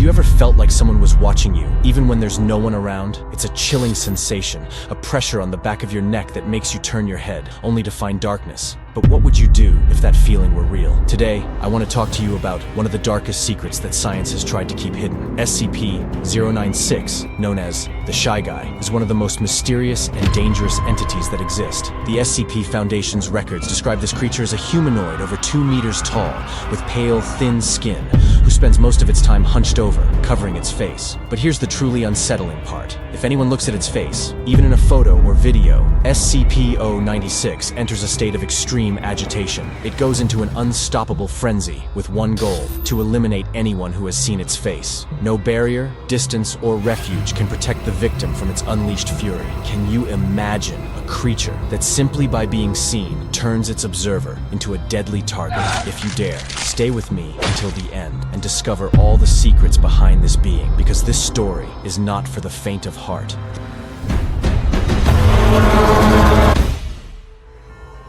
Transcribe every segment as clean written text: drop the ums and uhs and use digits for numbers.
you ever felt like someone was watching you, even when there's no one around? It's a chilling sensation, a pressure on the back of your neck that makes you turn your head, only to find darkness. But what would you do if that feeling were real? Today, I want to talk to you about one of the darkest secrets that science has tried to keep hidden. SCP-096, known as the Shy Guy, is one of the most mysterious and dangerous entities that exist. The SCP Foundation's records describe this creature as a humanoid over 2 meters tall, with pale, thin skin, who spends most of its time hunched over, covering its face. But here's the truly unsettling part. If anyone looks at its face, even in a photo or video, SCP-096 enters a state of extreme agitation. It goes into an unstoppable frenzy with one goal: to eliminate anyone who has seen its face. No barrier, distance, or refuge can protect the victim from its unleashed fury. Can you imagine a creature that simply by being seen turns its observer into a deadly target? If you dare, stay with me until the end and discover all the secrets behind this being, because this story is not for the faint of heart.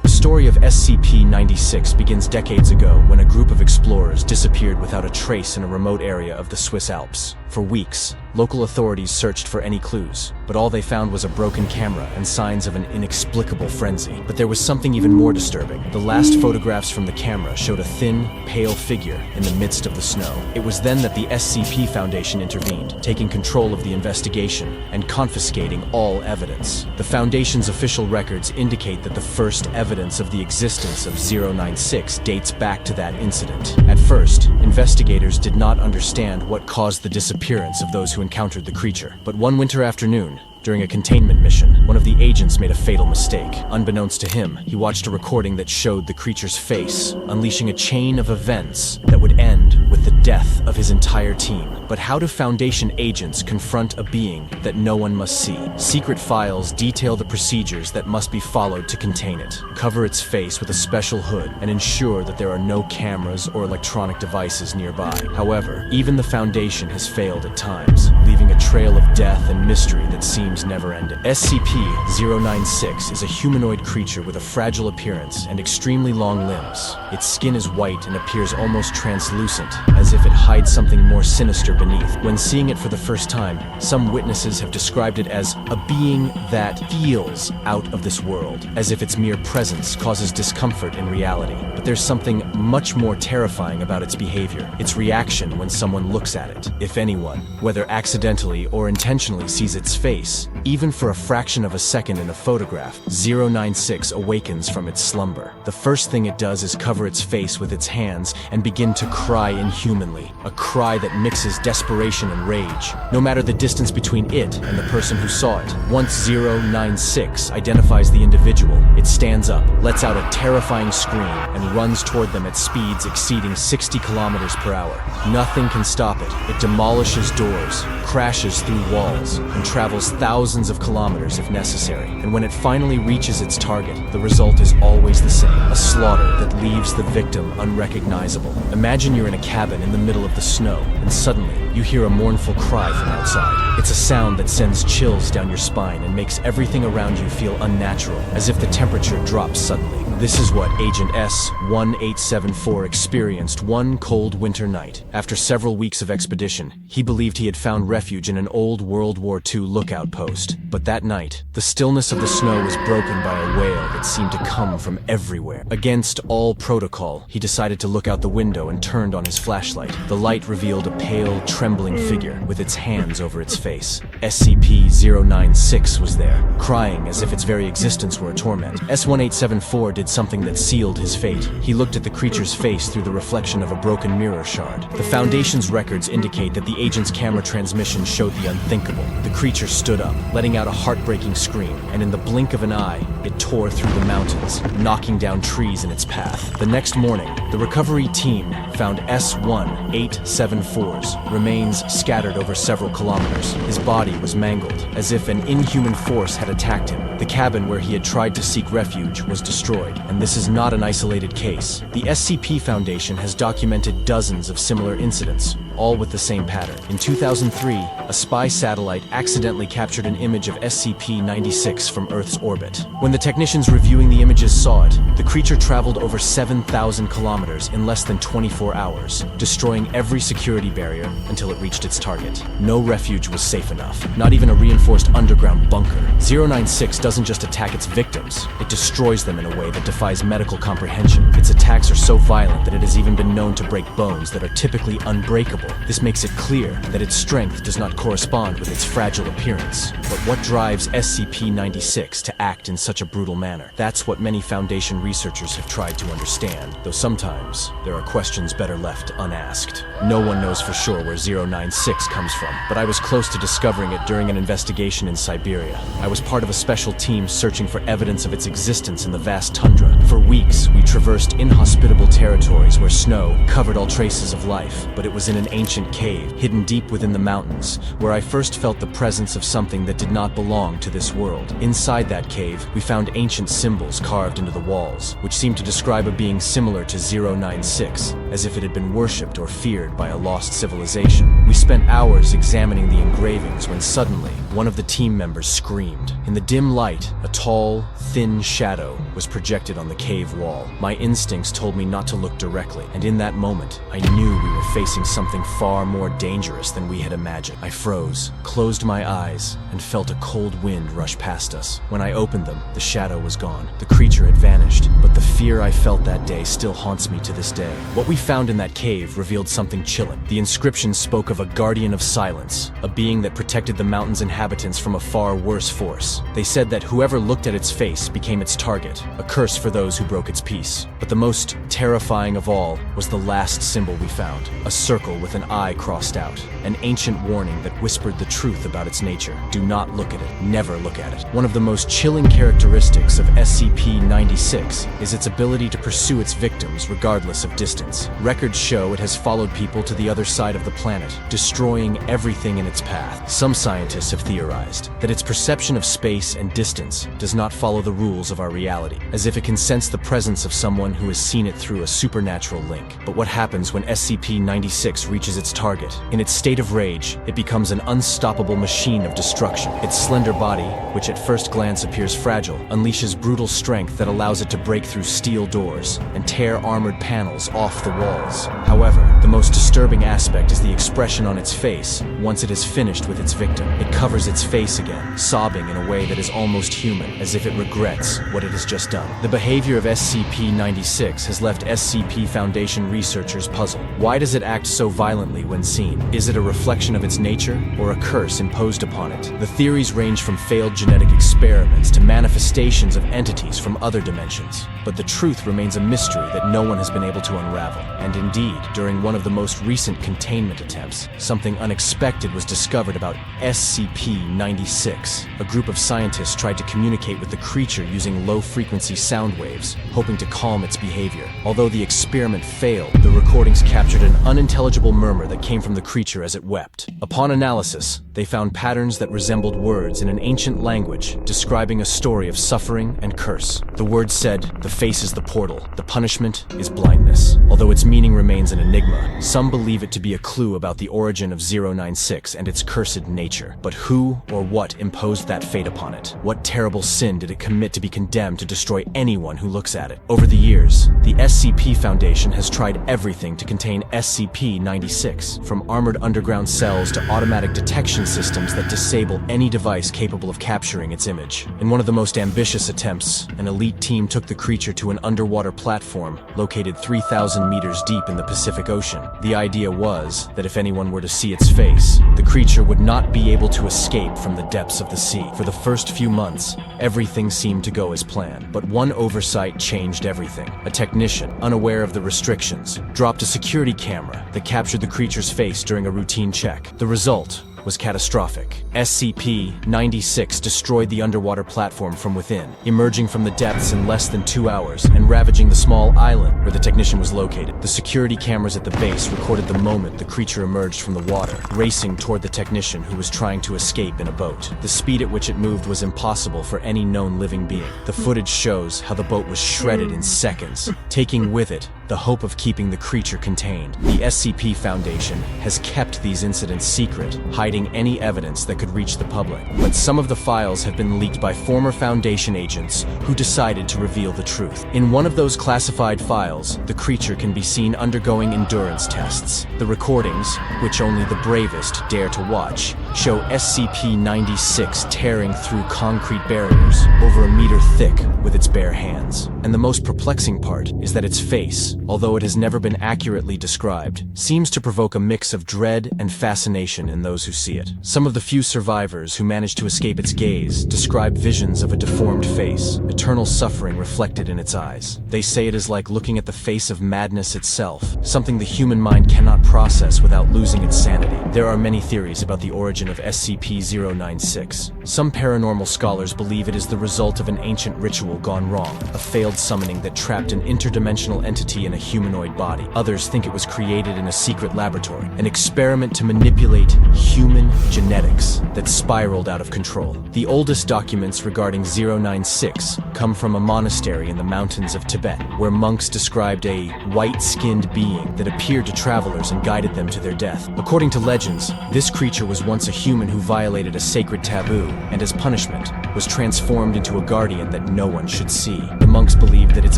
The story of SCP-96 begins decades ago when a group of explorers disappeared without a trace in a remote area of the Swiss Alps. For weeks, local authorities searched for any clues, but all they found was a broken camera and signs of an inexplicable frenzy. But there was something even more disturbing. The last photographs from the camera showed a thin, pale figure in the midst of the snow. It was then that the SCP Foundation intervened, taking control of the investigation and confiscating all evidence. The Foundation's official records indicate that the first evidence of the existence of 096 dates back to that incident. At first, investigators did not understand what caused the disappearance of those who encountered the creature. But one winter afternoon, during a containment mission, one of the agents made a fatal mistake. Unbeknownst to him, he watched a recording that showed the creature's face, unleashing a chain of events that would end with the death of his entire team. But how do Foundation agents confront a being that no one must see? Secret files detail the procedures that must be followed to contain it. Cover its face with a special hood and ensure that there are no cameras or electronic devices nearby. However, even the Foundation has failed at times, leaving a trail of death and mystery that seems never-ending. SCP-096 is a humanoid creature with a fragile appearance and extremely long limbs. Its skin is white and appears almost translucent, as if it hides something more sinister beneath. When seeing it for the first time, some witnesses have described it as a being that feels out of this world, as if its mere presence causes discomfort in reality. But there's something much more terrifying about its behavior: its reaction when someone looks at it. If anyone, whether accidentally or intentionally, sees its face, even for a fraction of a second in a photograph, 096 awakens from its slumber. The first thing it does is cover its face with its hands and begin to cry inhumanly, a cry that mixes desperation and rage. No matter the distance between it and the person who saw it, once 096 identifies the individual, it stands up, lets out a terrifying scream, and runs toward them at speeds exceeding 60 kilometers per hour. Nothing can stop it. It demolishes doors, crashes through walls, and travels thousands of kilometers if necessary. And when it finally reaches its target, the result is always the same: a slaughter that leaves the victim unrecognizable. Imagine you're in a cabin in the middle of the snow, and suddenly you hear a mournful cry from outside. It's a sound that sends chills down your spine and makes everything around you feel unnatural, as if the temperature drops suddenly. This is what Agent S-1874 experienced one cold winter night. After several weeks of expedition, he believed he had found refuge in an old World War II lookout post. But that night, the stillness of the snow was broken by a wail that seemed to come from everywhere. Against all protocol, he decided to look out the window and turned on his flashlight. The light revealed a pale, trembling figure with its hands over its face. SCP-096 was there, crying as if its very existence were a torment. S-1874 did something that sealed his fate. He looked at the creature's face through the reflection of a broken mirror shard. The Foundation's records indicate that the agent's camera transmission showed the unthinkable. The creature stood up, letting out a heartbreaking scream, and in the blink of an eye, it tore through the mountains, knocking down trees in its path. The next morning, the recovery team found S-1874's remains scattered over several kilometers. His body was mangled, as if an inhuman force had attacked him. The cabin where he had tried to seek refuge was destroyed. And this is not an isolated case. The SCP Foundation has documented dozens of similar incidents, all with the same pattern. In 2003, a spy satellite accidentally captured an image of SCP-096 from Earth's orbit. When the technicians reviewing the images saw it, the creature traveled over 7,000 kilometers in less than 24 hours, destroying every security barrier until it reached its target. No refuge was safe enough, not even a reinforced underground bunker. 096 doesn't just attack its victims, it destroys them in a way that defies medical comprehension. Its attacks are so violent that it has even been known to break bones that are typically unbreakable. This makes it clear that its strength does not correspond with its fragile appearance. But what drives SCP-096 to act in such a brutal manner? That's what many Foundation researchers have tried to understand, though sometimes there are questions better left unasked. No one knows for sure where 096 comes from, but I was close to discovering it during an investigation in Siberia. I was part of a special team searching for evidence of its existence in the vast tundra. For weeks, we traversed inhospitable territories where snow covered all traces of life, but it was in an ancient cave, hidden deep within the mountains, where I first felt the presence of something that did not belong to this world. Inside that cave, we found ancient symbols carved into the walls, which seemed to describe a being similar to 096, as if it had been worshipped or feared by a lost civilization. We spent hours examining the engravings when suddenly, one of the team members screamed. In the dim light, a tall, thin shadow was projected on the cave wall. My instincts told me not to look directly, and in that moment, I knew we were facing something far more dangerous than we had imagined. I froze, closed my eyes, and felt a cold wind rush past us. When I opened them, the shadow was gone. The creature had vanished, but the fear I felt that day still haunts me to this day. What we found in that cave revealed something chilling. The inscription spoke of a guardian of silence, a being that protected the mountain's inhabitants from a far worse force. They said that whoever looked at its face became its target, a curse for those who broke its peace. But the most terrifying of all was the last symbol we found, a circle with an eye crossed out, an ancient warning that whispered the truth about its nature. Do not look at it. Never look at it. One of the most chilling characteristics of SCP-096 is its ability to pursue its victims regardless of distance. Records show it has followed people to the other side of the planet, destroying everything in its path. Some scientists have theorized that its perception of space and distance does not follow the rules of our reality, as if it can sense the presence of someone who has seen it through a supernatural link. But what happens when SCP-096 reaches its target? In its state of rage, it becomes an unstoppable machine of destruction. Its slender body, which at first glance appears fragile, unleashes brutal strength that allows it to break through steel doors and tear armored panels off the walls. However, the most disturbing aspect is the expression on its face once it is finished with its victim. It covers its face again, sobbing in a way that is almost human, as if it regrets what it has just done. The behavior of SCP-096 has left SCP Foundation researchers puzzled. Why does it act so violently when seen? Is it a reflection of its nature, or a curse imposed upon it? The theories range from failed genetic experiments to manifestations of entities from other dimensions. But the truth remains a mystery that no one has been able to unravel. And indeed, during one of the most recent containment attempts, something unexpected was discovered about SCP-096. A group of scientists tried to communicate with the creature using low-frequency sound waves, hoping to calm its behavior. Although the experiment failed, the recordings captured an unintelligible murmur that came from the creature as it wept. Upon analysis, they found patterns that resembled words in an ancient language describing a story of suffering and curse. The words said, "The face is the portal, the punishment is blindness." Although its meaning remains an enigma, some believe it to be a clue about the origin of 096 and its cursed nature. But who or what imposed that fate upon it? What terrible sin did it commit to be condemned to destroy anyone who looks at it? Over the years, the SCP Foundation has tried everything to contain SCP-096, from armored underground cells to automatic detection systems that disable any device capable of capturing its image. In one of the most ambitious attempts, an elite team took the creature to an underwater platform located 3,000 meters deep in the Pacific Ocean. The idea was that if anyone were to see its face, the creature would not be able to escape from the depths of the sea. For the first few months, everything seemed to go as planned, but one oversight changed everything. A technician, unaware of the restrictions, dropped a security camera that captured the creature's face during a routine check. The result was catastrophic. SCP-096 destroyed the underwater platform from within, emerging from the depths in less than 2 hours and ravaging the small island where the technician was located. The security cameras at the base recorded the moment the creature emerged from the water, racing toward the technician who was trying to escape in a boat. The speed at which it moved was impossible for any known living being. The footage shows how the boat was shredded in seconds, taking with it the hope of keeping the creature contained. The SCP Foundation has kept these incidents secret, hiding any evidence that could reach the public. But some of the files have been leaked by former Foundation agents who decided to reveal the truth. In one of those classified files, the creature can be seen undergoing endurance tests. The recordings, which only the bravest dare to watch, show SCP-096 tearing through concrete barriers over a meter thick with its bare hands. And the most perplexing part is that its face, although it has never been accurately described, seems to provoke a mix of dread and fascination in those who see it. Some of the few survivors who managed to escape its gaze describe visions of a deformed face, eternal suffering reflected in its eyes. They say it is like looking at the face of madness itself, something the human mind cannot process without losing its sanity. There are many theories about the origin of SCP-096. Some paranormal scholars believe it is the result of an ancient ritual gone wrong, a failed summoning that trapped an interdimensional entity in a humanoid body. Others think it was created in a secret laboratory, an experiment to manipulate human genetics that spiraled out of control. The oldest documents regarding 096 come from a monastery in the mountains of Tibet, where monks described a white-skinned being that appeared to travelers and guided them to their death. According to legends, this creature was once a human who violated a sacred taboo, and as punishment, was transformed into a guardian that no one should see. The monks believed that its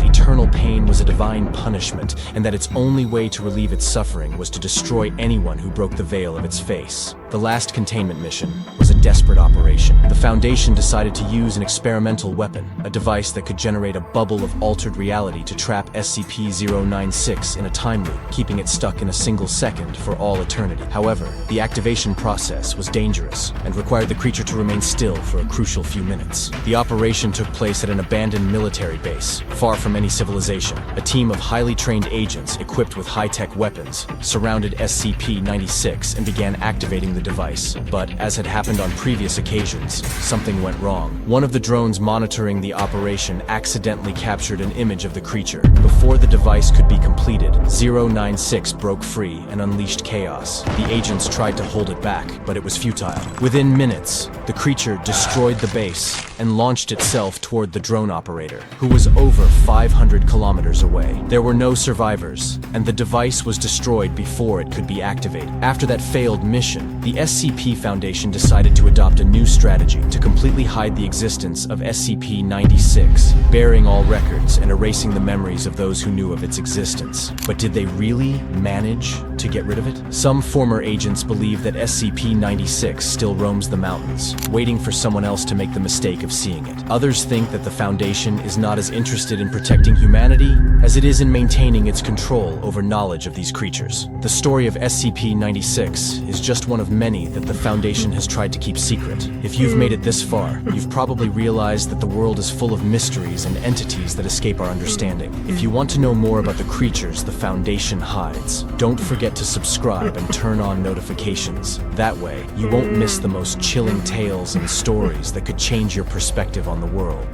eternal pain was a divine punishment, and that its only way to relieve its suffering was to destroy anyone who broke the veil of its face. The last containment mission was a desperate operation. The Foundation decided to use an experimental weapon, a device that could generate a bubble of altered reality to trap SCP-096 in a time loop, keeping it stuck in a single second for all eternity. However, the activation process was dangerous and required the creature to remain still for a crucial few minutes. The operation took place at an abandoned military base, far from any civilization. A team of highly trained agents equipped with high-tech weapons surrounded SCP-096 and began activating the device. But, as had happened on previous occasions, something went wrong. One of the drones monitoring the operation accidentally captured an image of the creature. Before the device could be completed, 096 broke free and unleashed chaos. The agents tried to hold it back, but it was futile. Within minutes, the creature destroyed the base and launched itself toward the drone operator, who was over 500 kilometers away. There were no survivors, and the device was destroyed before it could be activated. After that failed mission, the SCP Foundation decided to adopt a new strategy to completely hide the existence of SCP-096, burying all records and erasing the memories of those who knew of its existence. But did they really manage to get rid of it? Some former agents believe that SCP-096 still roams the mountains, waiting for someone else to make the mistake of seeing it. Others think that the Foundation is not as interested in protecting humanity as it is in maintaining its control over knowledge of these creatures. The story of SCP-096 is just one of many that the Foundation has tried to keep secret. If you've made it this far, you've probably realized that the world is full of mysteries and entities that escape our understanding. If you want to know more about the creatures the Foundation hides, don't forget to subscribe and turn on notifications. That way, you won't miss the most chilling tales and stories that could change your perspective on the world.